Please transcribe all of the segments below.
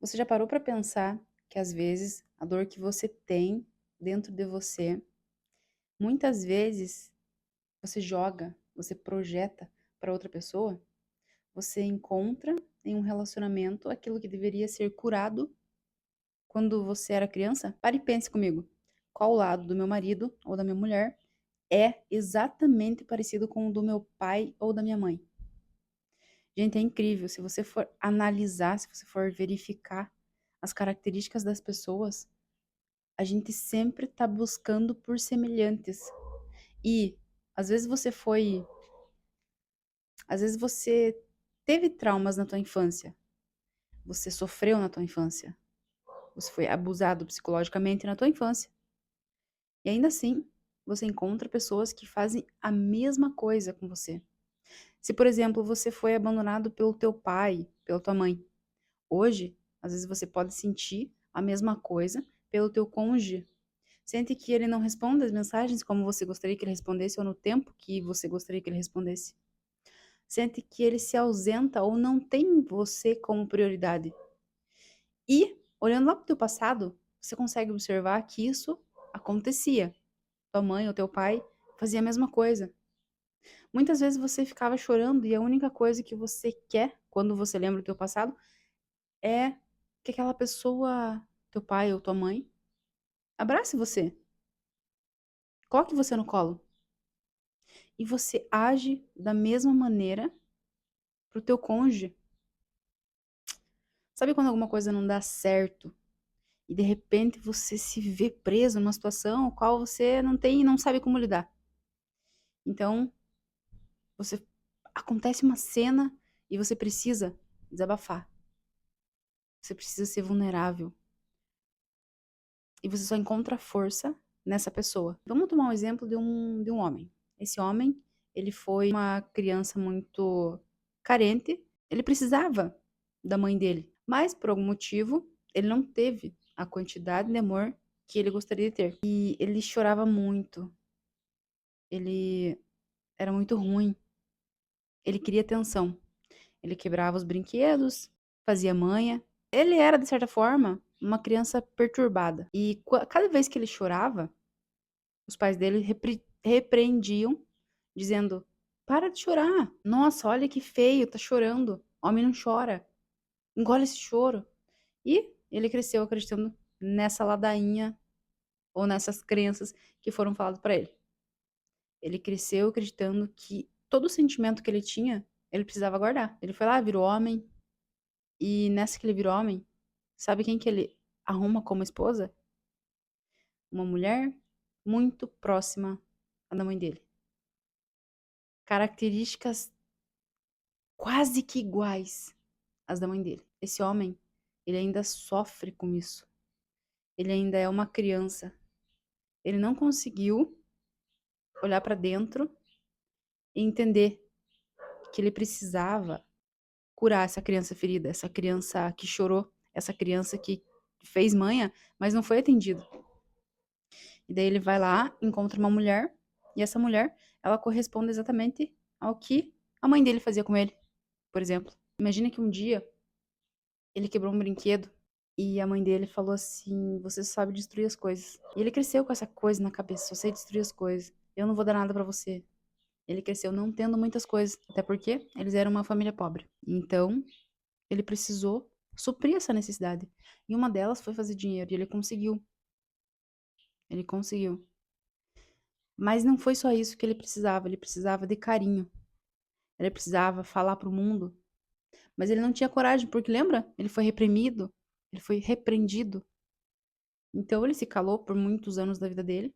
Você já parou para pensar que às vezes a dor que você tem dentro de você, muitas vezes você joga, você projeta para outra pessoa? Você encontra em um relacionamento aquilo que deveria ser curado quando você era criança? Pare e pense comigo. Qual lado do meu marido ou da minha mulher é exatamente parecido com o do meu pai ou da minha mãe? Gente, é incrível. Se você for analisar, se você for verificar as características das pessoas, a gente sempre tá buscando por semelhantes. E às vezes você foi, às vezes você teve traumas na tua infância, você sofreu na tua infância, você foi abusado psicologicamente na tua infância. E ainda assim, você encontra pessoas que fazem a mesma coisa com você. Se, por exemplo, você foi abandonado pelo teu pai, pela tua mãe, hoje, às vezes você pode sentir a mesma coisa pelo teu cônjuge. Sente que ele não responde as mensagens como você gostaria que ele respondesse ou no tempo que você gostaria que ele respondesse. Sente que ele se ausenta ou não tem você como prioridade. E, olhando lá para o teu passado, você consegue observar que isso acontecia. Tua mãe ou teu pai fazia a mesma coisa. Muitas vezes você ficava chorando e a única coisa que você quer quando você lembra do teu passado é que aquela pessoa, teu pai ou tua mãe, abrace você, coloque você no colo. E você age da mesma maneira pro teu cônjuge. Sabe quando alguma coisa não dá certo e de repente você se vê preso numa situação a qual você não tem, não sabe como lidar. Então, você acontece uma cena e você precisa desabafar. Você precisa ser vulnerável e você só encontra força nessa pessoa. Vamos tomar um exemplo de um homem. Esse homem, ele foi uma criança muito carente, ele precisava da mãe dele, mas por algum motivo ele não teve a quantidade de amor que ele gostaria de ter. E ele chorava muito, ele era muito ruim, ele queria atenção. Ele quebrava os brinquedos, fazia manha. Ele era, de certa forma, uma criança perturbada. E cada vez que ele chorava, os pais dele repreendiam, dizendo: Para de chorar. Nossa, olha que feio, tá chorando. Homem não chora. Engole esse choro. E ele cresceu acreditando nessa ladainha ou nessas crenças que foram faladas para ele. Ele cresceu acreditando que todo o sentimento que ele tinha, ele precisava guardar. Ele foi lá, virou homem, e nessa que ele virou homem, sabe quem que ele arruma como esposa? Uma mulher muito próxima à da mãe dele. Características quase que iguais às da mãe dele. Esse homem, ele ainda sofre com isso. Ele ainda é uma criança. Ele não conseguiu olhar para dentro e entender que ele precisava curar essa criança ferida, essa criança que chorou, essa criança que fez manha, mas não foi atendido. E daí ele vai lá, encontra uma mulher, e essa mulher, ela corresponde exatamente ao que a mãe dele fazia com ele, por exemplo. Imagina que um dia ele quebrou um brinquedo e a mãe dele falou assim: Você só sabe destruir as coisas. E ele cresceu com essa coisa na cabeça: Só sei destruir as coisas. Eu não vou dar nada pra você. Ele cresceu não tendo muitas coisas, até porque eles eram uma família pobre. Então, ele precisou suprir essa necessidade. E uma delas foi fazer dinheiro, e ele conseguiu. Ele conseguiu. Mas não foi só isso que ele precisava de carinho. Ele precisava falar pro mundo, mas ele não tinha coragem, porque lembra? Ele foi reprimido, ele foi repreendido. Então ele se calou por muitos anos da vida dele,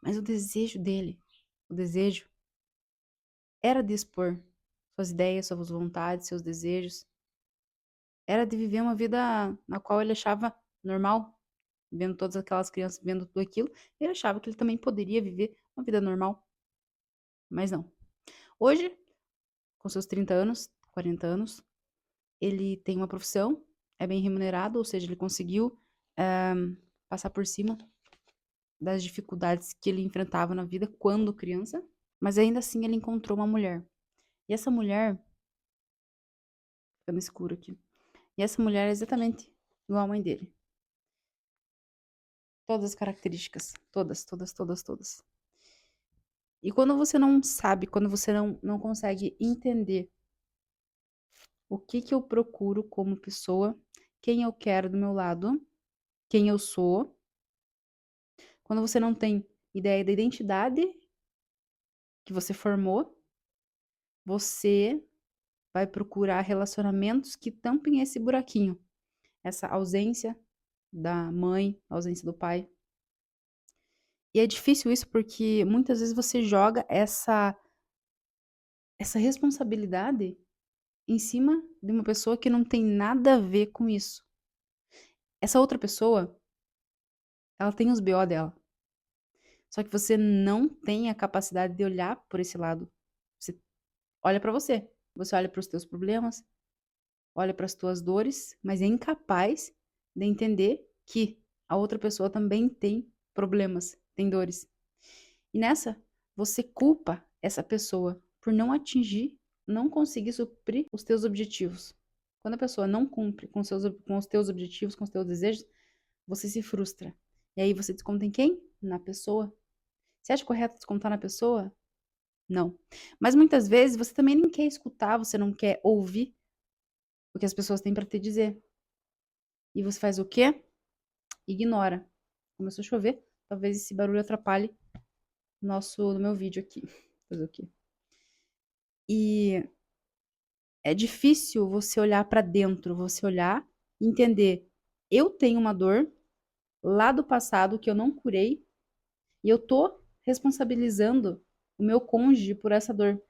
mas o desejo dele, o desejo era de expor suas ideias, suas vontades, seus desejos, era de viver uma vida na qual ele achava normal, vendo todas aquelas crianças vendo tudo aquilo, ele achava que ele também poderia viver uma vida normal, mas não. Hoje, com seus 30 anos, 40 anos, ele tem uma profissão, é bem remunerado, ou seja, ele conseguiu passar por cima das dificuldades que ele enfrentava na vida quando criança, mas ainda assim ele encontrou uma mulher. E essa mulher, ficando escuro aqui, e essa mulher é exatamente igual a mãe dele. Todas as características. Todas, todas, todas, todas. E quando você não sabe, quando você não consegue entender o que que eu procuro como pessoa, quem eu quero do meu lado, quem eu sou, quando você não tem ideia da identidade que você formou, você vai procurar relacionamentos que tampem esse buraquinho, essa ausência da mãe, ausência do pai. E é difícil isso porque muitas vezes você joga essa responsabilidade em cima de uma pessoa que não tem nada a ver com isso. Essa outra pessoa, ela tem os BO dela. Só que você não tem a capacidade de olhar por esse lado. Você olha pra você. Você olha para os teus problemas, olha para as tuas dores, mas é incapaz de entender que a outra pessoa também tem problemas, tem dores. E nessa, você culpa essa pessoa por não atingir, não conseguir suprir os teus objetivos. Quando a pessoa não cumpre com os teus objetivos, com os teus desejos, você se frustra. E aí você desconta em quem? Na pessoa. Você acha correto descontar na pessoa? Não. Mas muitas vezes você também nem quer escutar, você não quer ouvir o que as pessoas têm para te dizer. E você faz o quê? Ignora. Começou a chover, talvez esse barulho atrapalhe no meu vídeo aqui. Fazer o quê? E é difícil você olhar para dentro, você olhar e entender. Eu tenho uma dor lá do passado que eu não curei e eu tô responsabilizando o meu cônjuge por essa dor,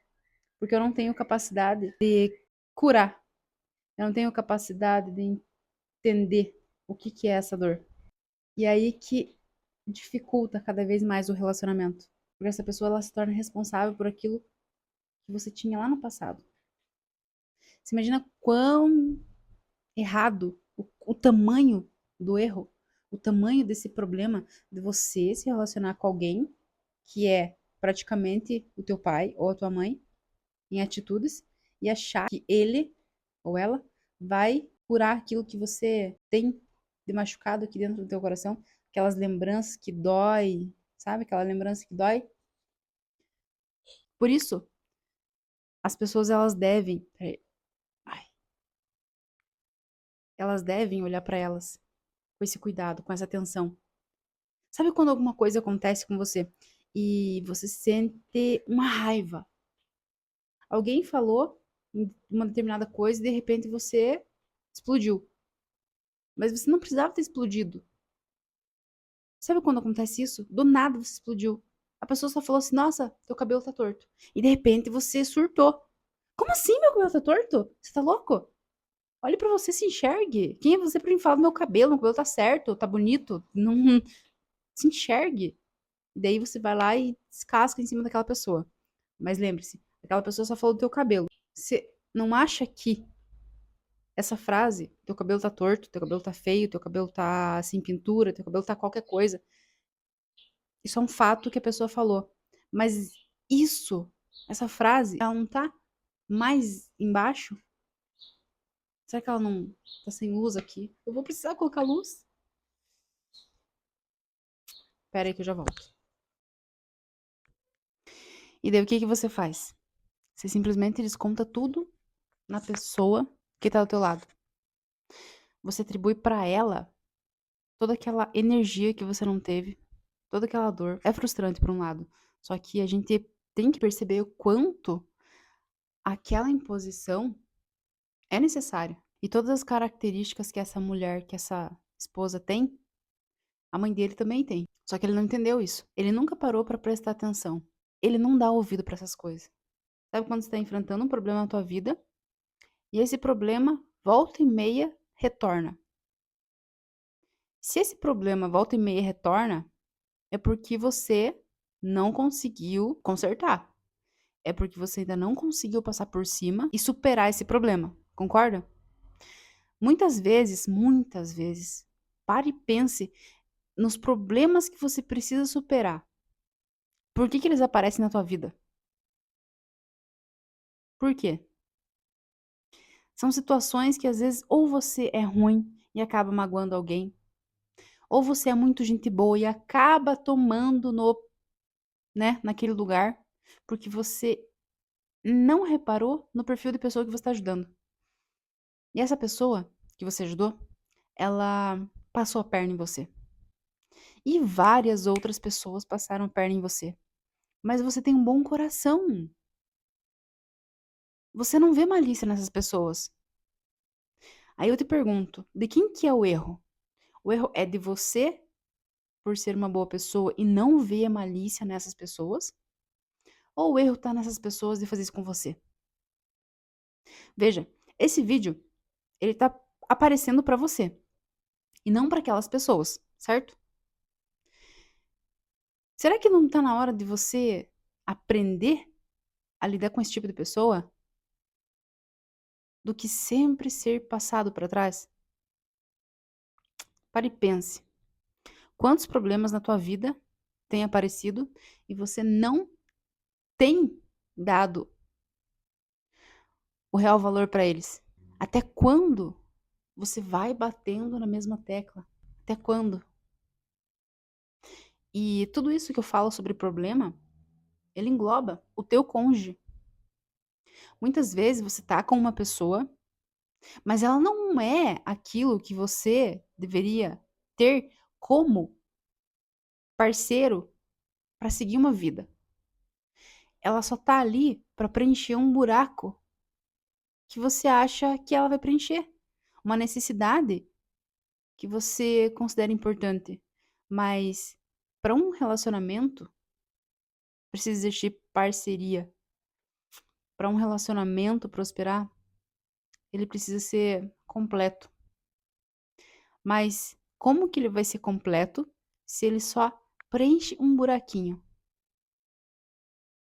porque eu não tenho capacidade de curar. Eu não tenho capacidade de entender o que que é essa dor. E aí que dificulta cada vez mais o relacionamento, porque essa pessoa ela se torna responsável por aquilo que você tinha lá no passado. Você imagina quão errado, o tamanho do erro, o tamanho desse problema de você se relacionar com alguém que é praticamente o teu pai ou a tua mãe em atitudes e achar que ele ou ela vai curar aquilo que você tem de machucado aqui dentro do teu coração, aquelas lembranças que dói, sabe? Aquela lembrança que dói. Por isso, as pessoas elas devem, ai, elas devem olhar para elas com esse cuidado, com essa atenção. Sabe quando alguma coisa acontece com você e você sente uma raiva? Alguém falou uma determinada coisa e de repente você explodiu. Mas você não precisava ter explodido. Sabe quando acontece isso? Do nada você explodiu. A pessoa só falou assim: Nossa, teu cabelo tá torto. E de repente você surtou. Como assim meu cabelo tá torto? Você tá louco? Olhe pra você, se enxergue. Quem é você pra me falar do meu cabelo tá certo, tá bonito. Não se enxergue. E daí você vai lá e descasca em cima daquela pessoa. Mas lembre-se, aquela pessoa só falou do teu cabelo. Você não acha que essa frase, teu cabelo tá torto, teu cabelo tá feio, teu cabelo tá sem pintura, teu cabelo tá qualquer coisa, isso é um fato que a pessoa falou. Mas isso, essa frase, ela não tá mais embaixo? Será que ela não tá sem luz aqui? Eu vou precisar colocar luz? Pera aí que eu já volto. E daí o que que você faz? Você simplesmente desconta tudo na pessoa que tá do teu lado. Você atribui pra ela toda aquela energia que você não teve, toda aquela dor. É frustrante por um lado, só que a gente tem que perceber o quanto aquela imposição é necessária. E todas as características que essa mulher, que essa esposa tem, a mãe dele também tem. Só que ele não entendeu isso. Ele nunca parou pra prestar atenção. Ele não dá ouvido pra essas coisas. Sabe quando você tá enfrentando um problema na tua vida e esse problema volta e meia retorna? Se esse problema volta e meia retorna, é porque você não conseguiu consertar. É porque você ainda não conseguiu passar por cima e superar esse problema. Concorda? Muitas vezes, pare e pense nos problemas que você precisa superar. Por que que eles aparecem na tua vida? Por quê? São situações que às vezes ou você é ruim e acaba magoando alguém. Ou você é muito gente boa e acaba tomando naquele lugar, porque você não reparou no perfil de pessoa que você está ajudando. E essa pessoa que você ajudou, ela passou a perna em você. E várias outras pessoas passaram a perna em você. Mas você tem um bom coração. Você não vê malícia nessas pessoas. Aí eu te pergunto, de quem que é o erro? O erro é de você por ser uma boa pessoa e não ver a malícia nessas pessoas? Ou o erro tá nessas pessoas de fazer isso com você? Veja, esse vídeo, ele tá aparecendo pra você e não pra aquelas pessoas, certo? Será que não tá na hora de você aprender a lidar com esse tipo de pessoa do que sempre ser passado pra trás? Pare e pense. Quantos problemas na tua vida têm aparecido e você não tem dado o real valor pra eles? Até quando você vai batendo na mesma tecla? Até quando? E tudo isso que eu falo sobre problema, ele engloba o teu cônjuge. Muitas vezes você tá com uma pessoa, mas ela não é aquilo que você deveria ter como parceiro para seguir uma vida. Ela só tá ali para preencher um buraco que você acha que ela vai preencher, uma necessidade que você considera importante. Mas para um relacionamento precisa existir parceria. Para um relacionamento prosperar, ele precisa ser completo. Mas como que ele vai ser completo se ele só preenche um buraquinho?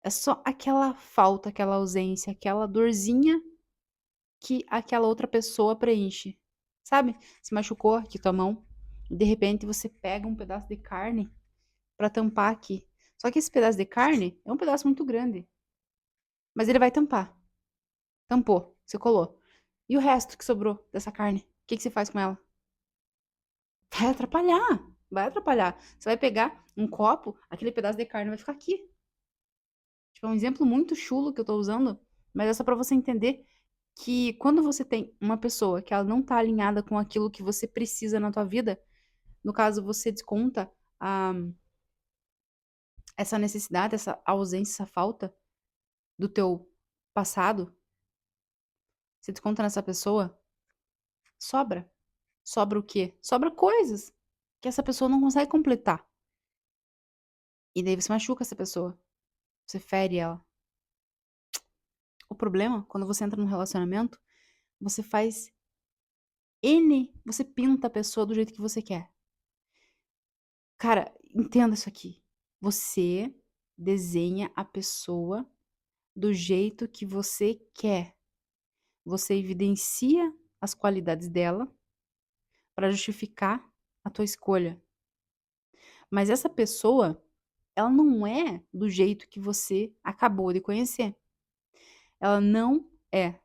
É só aquela falta, aquela ausência, aquela dorzinha que aquela outra pessoa preenche. Sabe? Se machucou aqui tua mão, e de repente você pega um pedaço de carne para tampar aqui. Só que esse pedaço de carne é um pedaço muito grande, mas ele vai tampar. Tampou, você colou. E o resto que sobrou dessa carne? O que que você faz com ela? Vai atrapalhar. Vai atrapalhar. Você vai pegar um copo, aquele pedaço de carne vai ficar aqui. Tipo, é um exemplo muito chulo que eu tô usando, mas é só pra você entender que quando você tem uma pessoa que ela não tá alinhada com aquilo que você precisa na tua vida, no caso, você desconta essa necessidade, essa ausência, essa falta do teu passado, você desconta nessa pessoa, sobra. Sobra o quê? Sobra coisas que essa pessoa não consegue completar. E daí você machuca essa pessoa. Você fere ela. O problema, quando você entra num relacionamento, você faz você pinta a pessoa do jeito que você quer. Cara, entenda isso aqui. Você desenha a pessoa do jeito que você quer. Você evidencia as qualidades dela para justificar a tua escolha. Mas essa pessoa, ela não é do jeito que você acabou de conhecer. Ela não é.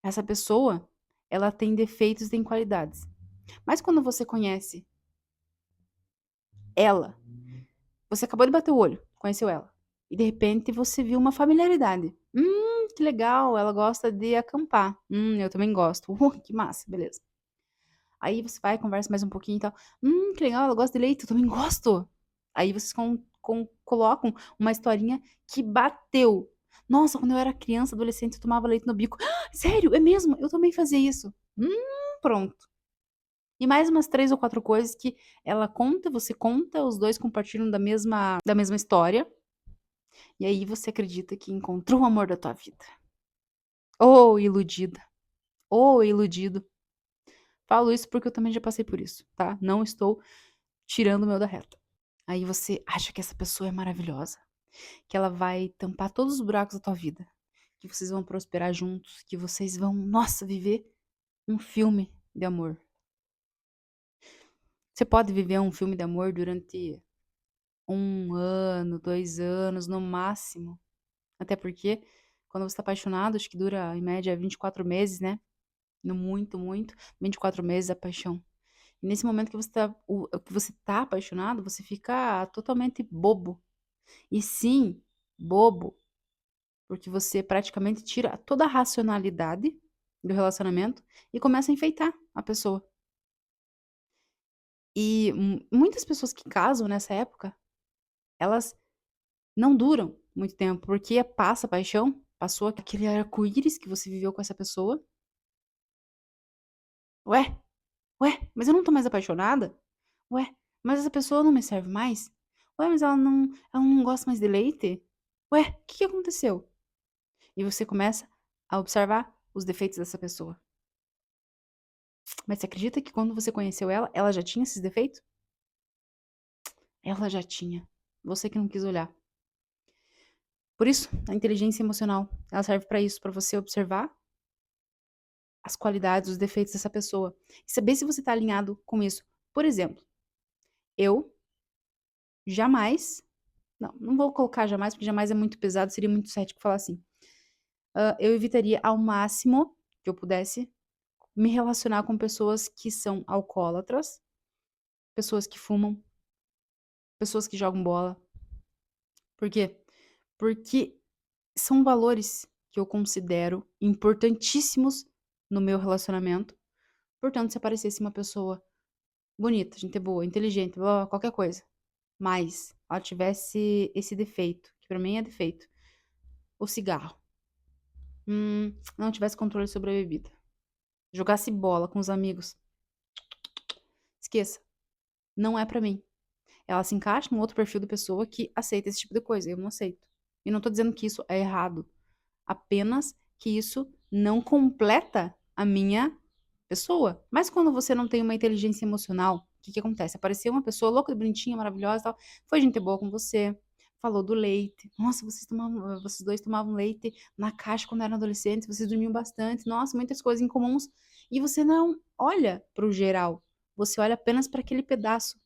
Essa pessoa, ela tem defeitos e tem qualidades. Mas quando você conhece ela, você acabou de bater o olho, conheceu ela. E de repente você viu uma familiaridade. Que legal, ela gosta de acampar. Eu também gosto. Que massa, beleza. Aí você vai, conversa mais um pouquinho e tal. Que legal, ela gosta de leite, eu também gosto. Aí vocês colocam uma historinha que bateu. Nossa, quando eu era criança, adolescente, eu tomava leite no bico. Sério, é mesmo? Eu também fazia isso. Pronto. E mais umas 3 ou 4 coisas que ela conta, você conta, os dois compartilham da mesma história. E aí você acredita que encontrou o amor da tua vida. Oh, iludida. Oh, iludido. Falo isso porque eu também já passei por isso, tá? Não estou tirando o meu da reta. Aí você acha que essa pessoa é maravilhosa, que ela vai tampar todos os buracos da tua vida, que vocês vão prosperar juntos, que vocês vão, nossa, viver um filme de amor. Você pode viver um filme de amor durante 1 ano, 2 anos, no máximo. Até porque, quando você tá apaixonado, acho que dura, em média, 24 meses, né? no muito, muito, 24 meses a paixão. E nesse momento que você tá apaixonado, você fica totalmente bobo. E sim, bobo, porque você praticamente tira toda a racionalidade do relacionamento e começa a enfeitar a pessoa. E muitas pessoas que casam nessa época, elas não duram muito tempo, porque passa a paixão, passou aquele arco-íris que você viveu com essa pessoa. Ué, ué, mas eu não tô mais apaixonada? Ué, mas essa pessoa não me serve mais? Ué, mas ela não gosta mais de leite? Ué, o que que aconteceu? E você começa a observar os defeitos dessa pessoa. Mas você acredita que quando você conheceu ela, ela já tinha esses defeitos? Ela já tinha. Você que não quis olhar. Por isso, a inteligência emocional, ela serve para isso, para você observar as qualidades, os defeitos dessa pessoa e saber se você tá alinhado com isso. Por exemplo, eu jamais, não vou colocar jamais, porque jamais é muito pesado, seria muito cético falar assim. Eu evitaria ao máximo que eu pudesse me relacionar com pessoas que são alcoólatras, pessoas que fumam, pessoas que jogam bola. Por quê? Porque são valores que eu considero importantíssimos no meu relacionamento. Portanto, se aparecesse uma pessoa bonita, gente boa, inteligente, blá, blá, qualquer coisa, mas ela tivesse esse defeito, que pra mim é defeito, o cigarro, não tivesse controle sobre a bebida, jogasse bola com os amigos, esqueça, não é pra mim. Ela se encaixa num outro perfil de pessoa que aceita esse tipo de coisa, eu não aceito. E não tô dizendo que isso é errado, apenas que isso não completa a minha pessoa. Mas quando você não tem uma inteligência emocional, o que que acontece? Apareceu uma pessoa louca, bonitinha, maravilhosa e tal, foi gente boa com você, falou do leite. Nossa, vocês dois tomavam leite na caixa quando eram adolescentes, vocês dormiam bastante. Nossa, muitas coisas em comuns. E você não olha para o geral. Você olha apenas para aquele pedaço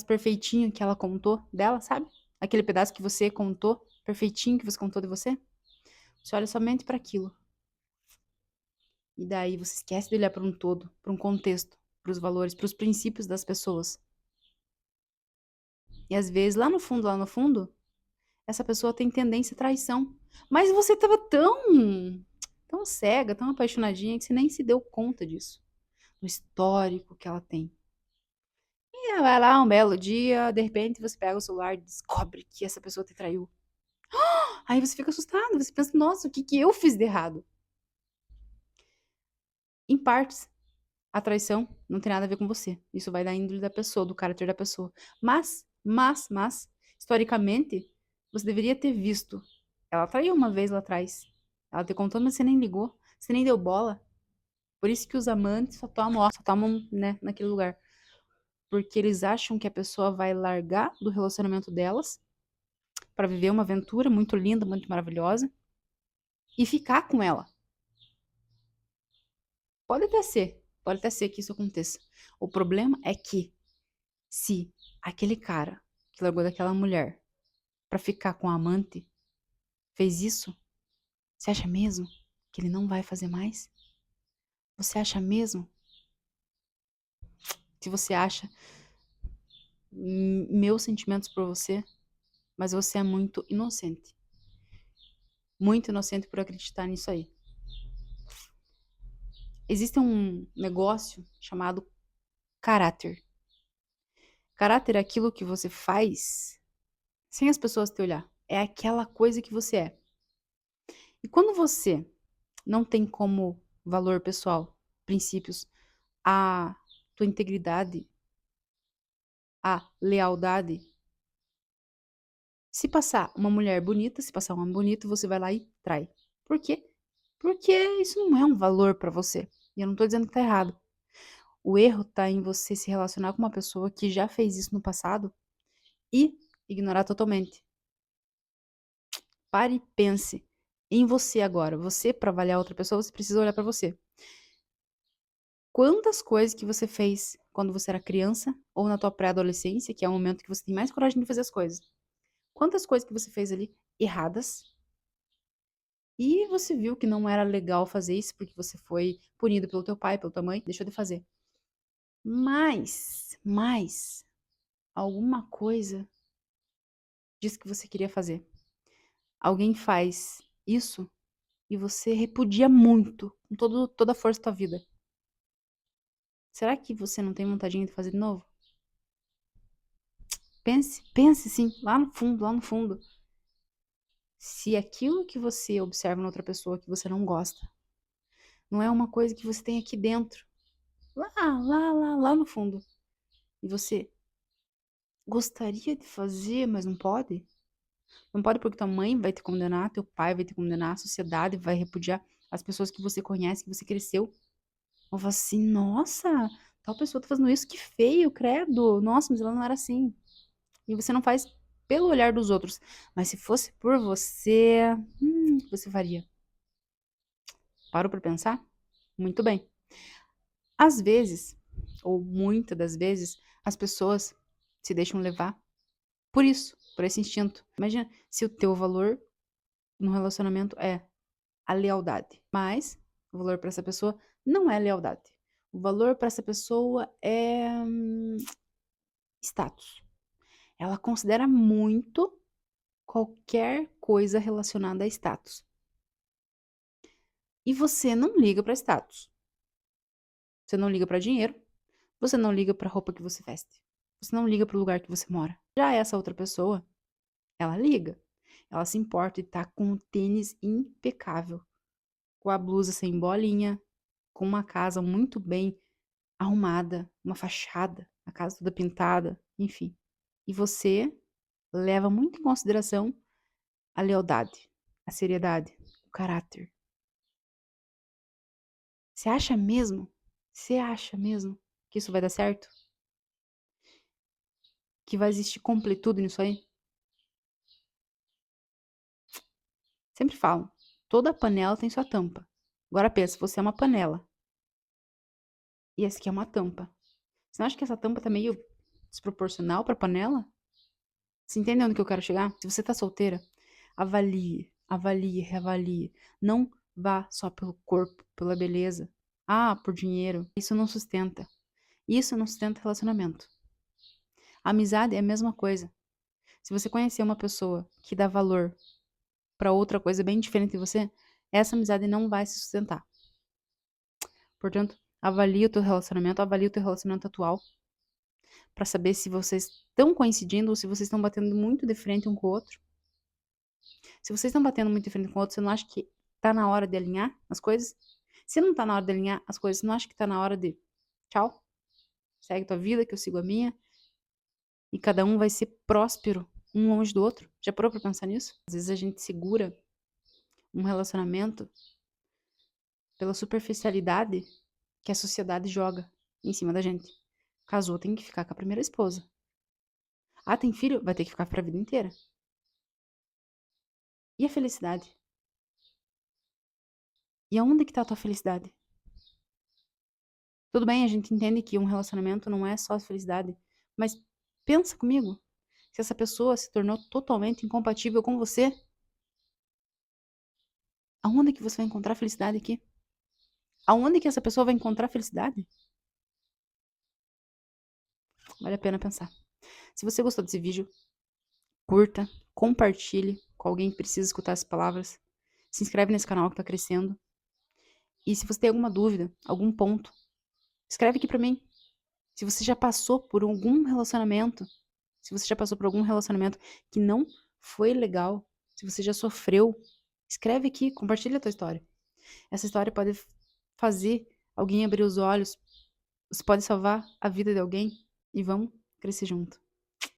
perfeitinho que ela contou dela, sabe? Aquele pedaço que você contou, perfeitinho que você contou de você. Você olha somente para aquilo. E daí você esquece de olhar para um todo, para um contexto, para os valores, para os princípios das pessoas. E às vezes, lá no fundo, essa pessoa tem tendência à traição. Mas você estava tão cega, tão apaixonadinha, que você nem se deu conta disso. Do histórico que ela tem. E ela vai lá um belo dia, de repente você pega o celular e descobre que essa pessoa te traiu. Aí você fica assustado, você pensa, nossa, o que que eu fiz de errado? Em partes, a traição não tem nada a ver com você. Isso vai da índole da pessoa, do caráter da pessoa. Mas, historicamente, você deveria ter visto. Ela traiu uma vez lá atrás. Ela te contou, mas você nem ligou. Você nem deu bola. Por isso que os amantes só tomam, né, naquele lugar. Porque eles acham que a pessoa vai largar do relacionamento delas para viver uma aventura muito linda, muito maravilhosa e ficar com ela. Pode até ser que isso aconteça. O problema é que se aquele cara que largou daquela mulher pra ficar com a amante fez isso, você acha mesmo que ele não vai fazer mais? Você acha mesmo? Se você acha meus sentimentos por você, mas você é muito inocente. Muito inocente por acreditar nisso aí. Existe um negócio chamado caráter. Caráter é aquilo que você faz sem as pessoas te olhar. É aquela coisa que você é. E quando você não tem como valor pessoal, princípios, a tua integridade, a lealdade. Se passar uma mulher bonita, se passar um homem bonito, você vai lá e trai. Por quê? Porque isso não é um valor pra você. E eu não tô dizendo que tá errado. O erro tá em você se relacionar com uma pessoa que já fez isso no passado e ignorar totalmente. Pare e pense em você agora. Você, pra avaliar outra pessoa, você precisa olhar pra você. Quantas coisas que você fez quando você era criança ou na tua pré-adolescência, que é o momento que você tem mais coragem de fazer as coisas. Quantas coisas que você fez ali erradas E você viu que não era legal fazer isso porque você foi punido pelo teu pai, pela tua mãe, deixou de fazer. Mas, alguma coisa disse que você queria fazer. Alguém faz isso e você repudia muito, com toda a força da tua vida. Será que você não tem vontade de fazer de novo? Pense sim, lá no fundo, lá no fundo. Se aquilo que você observa na outra pessoa que você não gosta, não é uma coisa que você tem aqui dentro, lá no fundo, e você gostaria de fazer, mas não pode? Não pode porque tua mãe vai te condenar, teu pai vai te condenar, a sociedade vai repudiar as pessoas que você conhece, que você cresceu. Vão falar assim, nossa, tal pessoa tá fazendo isso, que feio, credo. Nossa, mas ela não era assim. E você não faz pelo olhar dos outros. Mas se fosse por você, você faria. Parou pra pensar? Muito bem. Às vezes, ou muitas das vezes, as pessoas se deixam levar por isso, por esse instinto. Imagina se o teu valor no relacionamento é a lealdade, mas o valor para essa pessoa não é lealdade. O valor para essa pessoa é status. Ela considera muito qualquer coisa relacionada a status. E você não liga para status. Você não liga para dinheiro, você não liga para a roupa que você veste. Você não liga para o lugar que você mora. Já essa outra pessoa, ela liga. Ela se importa e tá com o tênis impecável, com a blusa sem bolinha, com uma casa muito bem arrumada, uma fachada, a casa toda pintada, enfim. E você leva muito em consideração a lealdade, a seriedade, o caráter. Você acha mesmo? Você acha mesmo que isso vai dar certo? Que vai existir completude nisso aí? Sempre falam, toda panela tem sua tampa. Agora pensa, você é uma panela e essa aqui é uma tampa. Você não acha que essa tampa tá meio desproporcional pra panela? Você entende onde que eu quero chegar? Se você tá solteira, avalie, reavalie. Não vá só pelo corpo, pela beleza. Ah, por dinheiro. Isso não sustenta. Isso não sustenta relacionamento. A amizade é a mesma coisa. Se você conhecer uma pessoa que dá valor pra outra coisa bem diferente de você, essa amizade não vai se sustentar. Portanto, avalie o teu relacionamento atual pra saber se vocês estão coincidindo ou se vocês estão batendo muito de frente um com o outro. Se vocês estão batendo muito de frente com o outro, você não acha que tá na hora de alinhar as coisas? Se não tá na hora de alinhar as coisas, você não acha que tá na hora de tchau, segue tua vida, que eu sigo a minha, e cada um vai ser próspero um longe do outro? Já parou pra pensar nisso? Às vezes a gente segura um relacionamento pela superficialidade que a sociedade joga em cima da gente. Casou, tem que ficar com a primeira esposa. Ah, tem filho? Vai ter que ficar pra vida inteira. E a felicidade? E aonde que tá a tua felicidade? Tudo bem, a gente entende que um relacionamento não é só felicidade, mas pensa comigo, se essa pessoa se tornou totalmente incompatível com você, aonde que você vai encontrar felicidade aqui? Aonde que essa pessoa vai encontrar felicidade? Vale a pena pensar. Se você gostou desse vídeo, curta, compartilhe com alguém que precisa escutar essas palavras. Se inscreve nesse canal que tá crescendo. E se você tem alguma dúvida, algum ponto, escreve aqui pra mim. Se você já passou por algum relacionamento, se você já passou por algum relacionamento que não foi legal, se você já sofreu, escreve aqui, compartilha a tua história. Essa história pode fazer alguém abrir os olhos, você pode salvar a vida de alguém e vamos crescer junto.